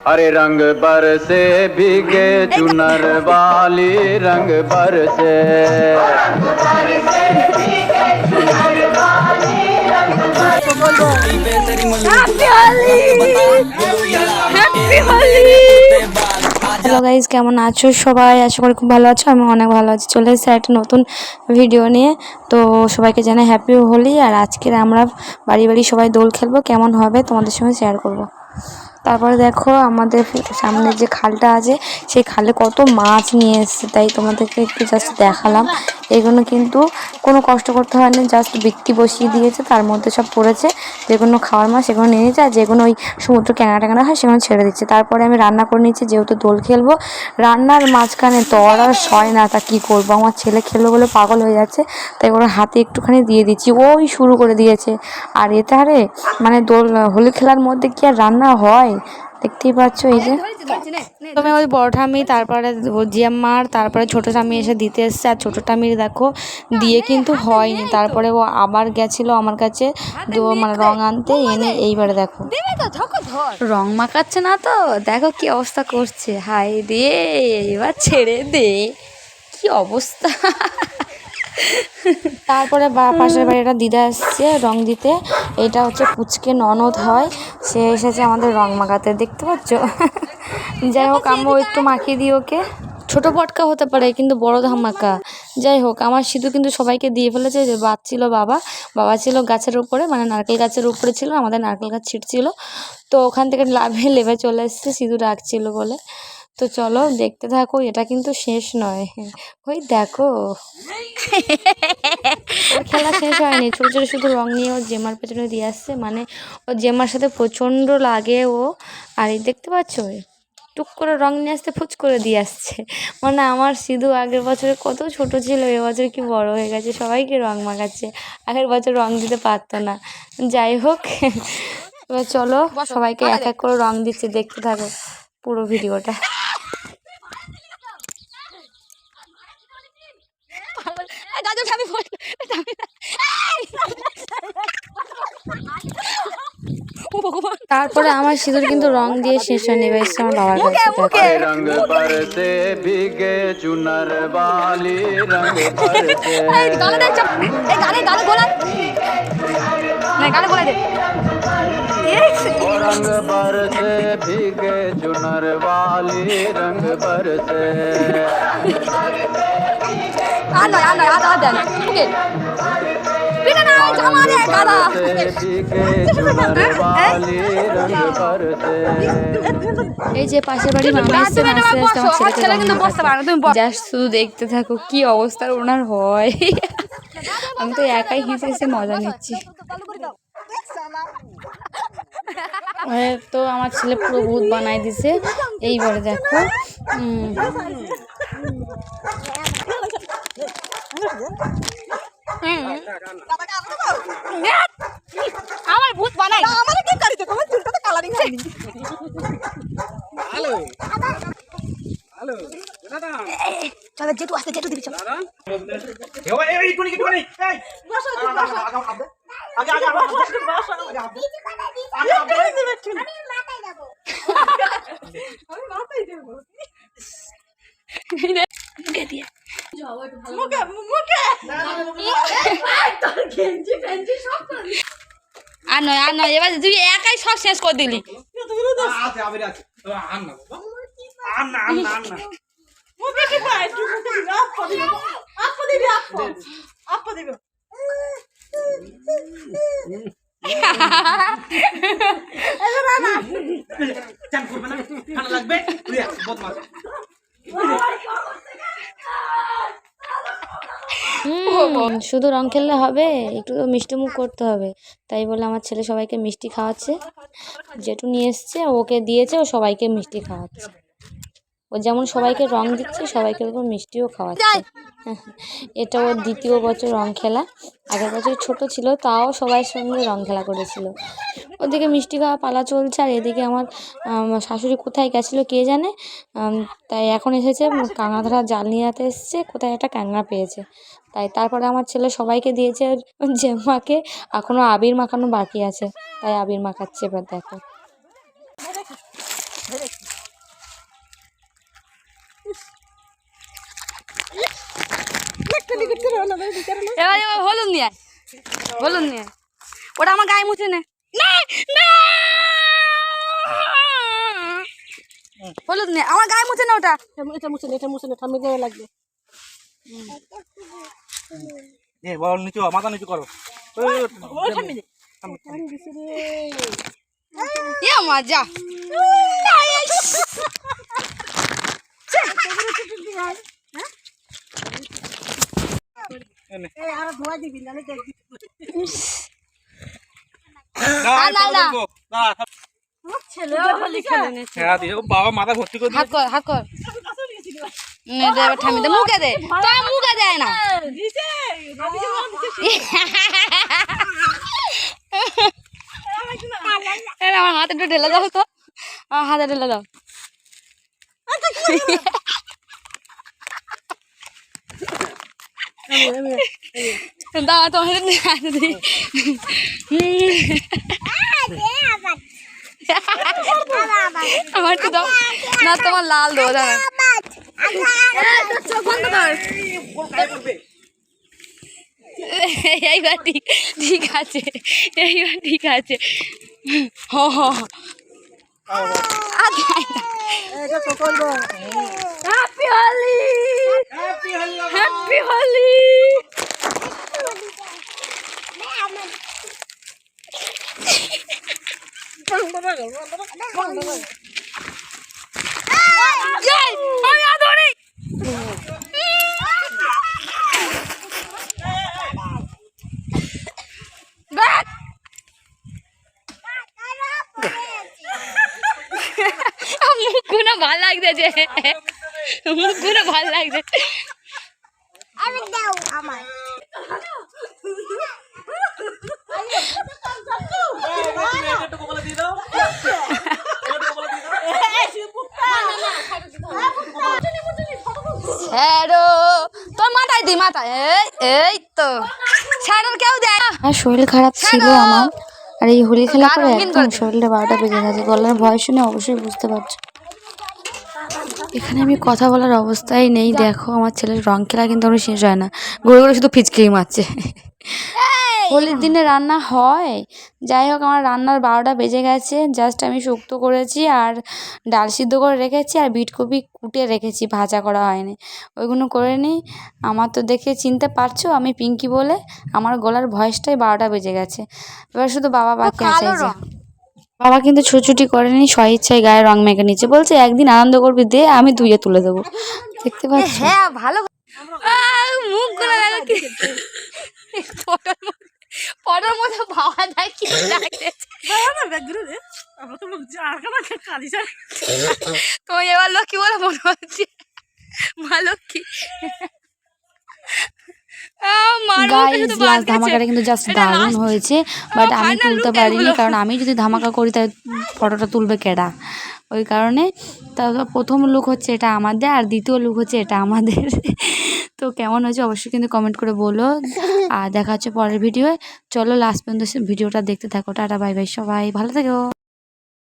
अरे रंग बरसे भीगे चुनर वाली रंग बरसे হ্যালো গাইজ, কেমন আছো সবাই? আশা করি খুব ভালো আছো। আমি অনেক ভালো আছি। চলে এসেছি একটা নতুন ভিডিও নিয়ে। তো সবাইকে জানাই হ্যাপি হোলি। আর আজকের আমরা বাড়ি বাড়ি সবাই দোল খেলবো, কেমন হবে তোমাদের সঙ্গে শেয়ার করব। তারপরে দেখো আমাদের সামনে যে খালটা আছে, সেই খালে কত মাছ নিয়ে এসেছে, তাই তোমাদেরকে একটু জাস্ট দেখালাম। এগুলো কিন্তু কোনো কষ্ট করতে হয়নি, জাস্ট বিক্রি বসিয়ে দিয়েছে, তার মধ্যে সব পড়েছে। যেগুলো খাওয়ার মাছ সেগুলো নিয়ে নিয়েছে, আর যেগুলো ওই সমুদ্র ট্যাংরা হয় সেগুলো ছেড়ে দিচ্ছে। তারপরে আমি রান্না করে নিচ্ছি, যেহেতু দোল খেলবো। রান্নার মাঝখানে তর আর সয় না, তা কী করবো, আমার ছেলে খেলবো বলে পাগল হয়ে যাচ্ছে, তাই ওর হাতে একটুখানি দিয়ে দিচ্ছি, ওই শুরু করে দিয়েছে। আর এটা আরে মানে দোল হোলি খেলার মধ্যে কি আর রান্না হয়? দেখতেই পাচ্ছ, এই যে প্রথমে ওই বড় ঠামি, তারপরে জিয়াম্মার, তারপরে ছোটো ঠামি এসে দিতে এসছে। আর ছোটো ঠামির দেখো দিয়ে কিন্তু হয়নি, তারপরে ও আবার গেছিলো আমার কাছে মানে রং আনতে, এনে এইবারে দেখো রং মাখাচ্ছে না তো, দেখো কি অবস্থা করছে। হাই রে, এবার ছেড়ে দে, কি অবস্থা। তারপরে পাশের বাড়িটা দিদা এসছে রং দিতে। এটা হচ্ছে পুচকে ননদ হয়, সে এসেছে আমাদের রং মাখাতে, দেখতে পাচ্ছ। যাই হোক, আমিও একটু মাখিয়ে দিই ওকে। ছোটো পটকা হতে পারে কিন্তু বড় ধামাকা। যাই হোক, আমার সিঁদুর কিন্তু সবাইকে দিয়ে ফেলেছে। যে ছিল বাবা ছিল গাছের উপরে, মানে নারকেল গাছের উপরে ছিল, আমাদের নারকেল গাছ ছিটছিল, তো ওখান থেকে লেবে চলে এসছে সিঁদুর রাখছিল বলে। তো চলো দেখতে থাকো, এটা কিন্তু শেষ নয়। ওই দেখো, ওর খেলা শেষ হয়নি, ছোটো ছোটো শুধু রং নিয়ে ওর জেমার পেছনে দিয়ে আসছে, মানে ওর জেমার সাথে প্রচণ্ড লাগে ও। আর এই দেখতে পাচ্ছ, টুক করে রং নিয়ে আসতে ফুচ করে দিয়ে আসছে। মানে আমার সিধু আগের বছরে কত ছোট ছিল, এবছর কি বড় হয়ে গেছে, সবাইকে রং মাখাচ্ছে। আগের বছর রং দিতে পারতো না। যাই হোক, এবার চলো সবাইকে এক এক করে রং দিচ্ছে, দেখতে থাকো পুরো ভিডিওটা। তারপরে আমার সিঁদুর কিন্তু রং দিয়ে শেষ হয়ে নেবে, এসছে আমার বাবার কাছে। रंग बरसे भीगे चुनर वाली रंग बरसे रंग बरसे भीगे चुनर वाली रंग बरसे এই যে পাশের বাড়ি মামা এসছে, জাস্ট শুধু দেখতে থাকো কি অবস্থা ওনার হয়। আমি তো একাই হেসে হেসে মজা নিচ্ছি। তো আমার ছেলে পুরো ভূত বানাই দিছে। এইবারে দেখো, আমার ভূত বানাই আমার কি করিতে, তোমার চুলটা তো কালারিং হয়নি। হ্যালো হ্যালো দাদা, চলো যেটু আসতে যেটু দিবি, চলো দাদা। এই কোনি এই বসো বসো, আগে আগে বসো বসো, আগে দিবে চুল, আমি মাথায় দেব, আমি মাথায় দেব, মুখে দিয়ে মুখে মুখে তোর গেঞ্জি ফেঞ্জি সব করে। আর নয় এবার তুই একাই সব শেষ করে দিলি। শুধু রং খেললে হবে, একটু মিষ্টি মুখ করতে হবে। তাই বলে আমার ছেলে সবাইকে মিষ্টি খাওয়াচ্ছে, যেটু নিয়ে এসছে ওকে দিয়েছে, ও সবাইকে মিষ্টি খাওয়াচ্ছে। ও যেমন সবাইকে রং দিচ্ছে, সবাইকে ওরকম মিষ্টিও খাওয়াচ্ছে। এটা ওর দ্বিতীয় বছর রং খেলা। আগের বছর ছোট ছিল, তাও সবার সঙ্গে রং খেলা করেছিল। ওদিকে মিষ্টি খাওয়া পালা চলছে, আর এদিকে আমার শাশুড়ি কোথায় গেছিলো কে জানে, তাই এখন এসেছে কাঁকড়া ধরা জাল নিয়ে যেতে এসছে, কোথায় একটা কাঁকড়া পেয়েছে। তাই তারপরে আমার ছেলে সবাইকে দিয়েছে জেম্মাকে, এখনও আবির মাখানো বাকি আছে, তাই আবির মাখাচ্ছে। এবার দেখো এবার হলুদ নিয়ে আয়, হলুদ নিয়ে আয়। ওটা আমার গায়ে মুছে নে। না, না। হলুদ নিয়ে আমার গায়ে মুছে না ওটা। এটা মুছে নে ঠাম্মি গায়ে লাগবে। বল নিচু মাথা নিচু করো। ইয়া মজা। বাবা মাথা ভর্তি করে হাত কর, হাত কর। এবার ঠামি দে, মুখে দে। তোর মুখে দেয় না। আমার হাতে একটু ঢেলে দাও তো, আমার হাতে ঢেলে দাও। দাও তো হাতে দিই। আমার তো দাও না, তোমার লাল দেবো দাঁড়া। এইবার ঠিক আছে, এইবার ঠিক আছে। Happy Holi, happy Holi. মুখগুলো ভাল লাগছে যে, মুখগুলো ভাল লাগছে। তোর মাথায় দি, মাথায়। এই তো ছাড়ার কেউ দেয়। আর শরীর খারাপ ছিল আমার, আর এই হোলি খেলা করে একদম শরীরটা 12টা বেজে গেছে। গলার ভয় শুনে অবশ্যই বুঝতে পারছো। এখানে আমি কথা বলার অবস্থায় নেই। দেখো আমার ছেলের রং খেলা কিন্তু আমার শেষ হয় না, ঘুরে ঘুরে শুধু ফিচকিরি মারছে। হোলির দিনে রান্না হয়, যাই হোক আমার রান্নার 12টা বেজে গেছে। জাস্ট আমি শুক্তো করেছি আর ডাল সিদ্ধ করে রেখেছি, আর বিটকপি কুটে রেখেছি, ভাজা করা হয়নি। ওইগুলো করে নিই। আমার তো দেখে চিনতে পারছো আমি পিঙ্কি বলে, আমার গলার ভয়েসটাই 12টা বেজে গেছে। এবার শুধু বাবা বাকি আছে। বাবা কিন্তু ছুটি করেনি, স্বইচ্ছায় গায়ে রং মেখে নিচ্ছে, বলছে একদিন আনন্দ করবি, দে আমি ধুয়ে তুলে দেবো। দেখতে পাচ্ছ? হ্যাঁ ভালো। মুখ গুলো পরের মধ্যে ভাবা যায় কি লাগছে। তো এবার লক্ষ্মী বলে মনে হচ্ছে, মা লক্ষ্মী। ধামাকাটা কিন্তু জাস্ট দারুণ হয়েছে, বাট আমি তুলতে পারিনি, কারণ আমি যদি ধামাকা করি তাহলে ফটোটা তুলবে কেডা, ওই কারণে। তারপর প্রথম লুক হচ্ছে এটা আমাদের, আর দ্বিতীয় লুক হচ্ছে এটা আমাদের। তো কেমন হয়েছে অবশ্যই কিন্তু কমেন্ট করে বলো। আর দেখা হচ্ছে পরের ভিডিওয়ে। চলো লাস্ট পর্যন্ত ভিডিওটা দেখতে থাকো। টাটা, বাই বাই, সবাই ভালো থেকো।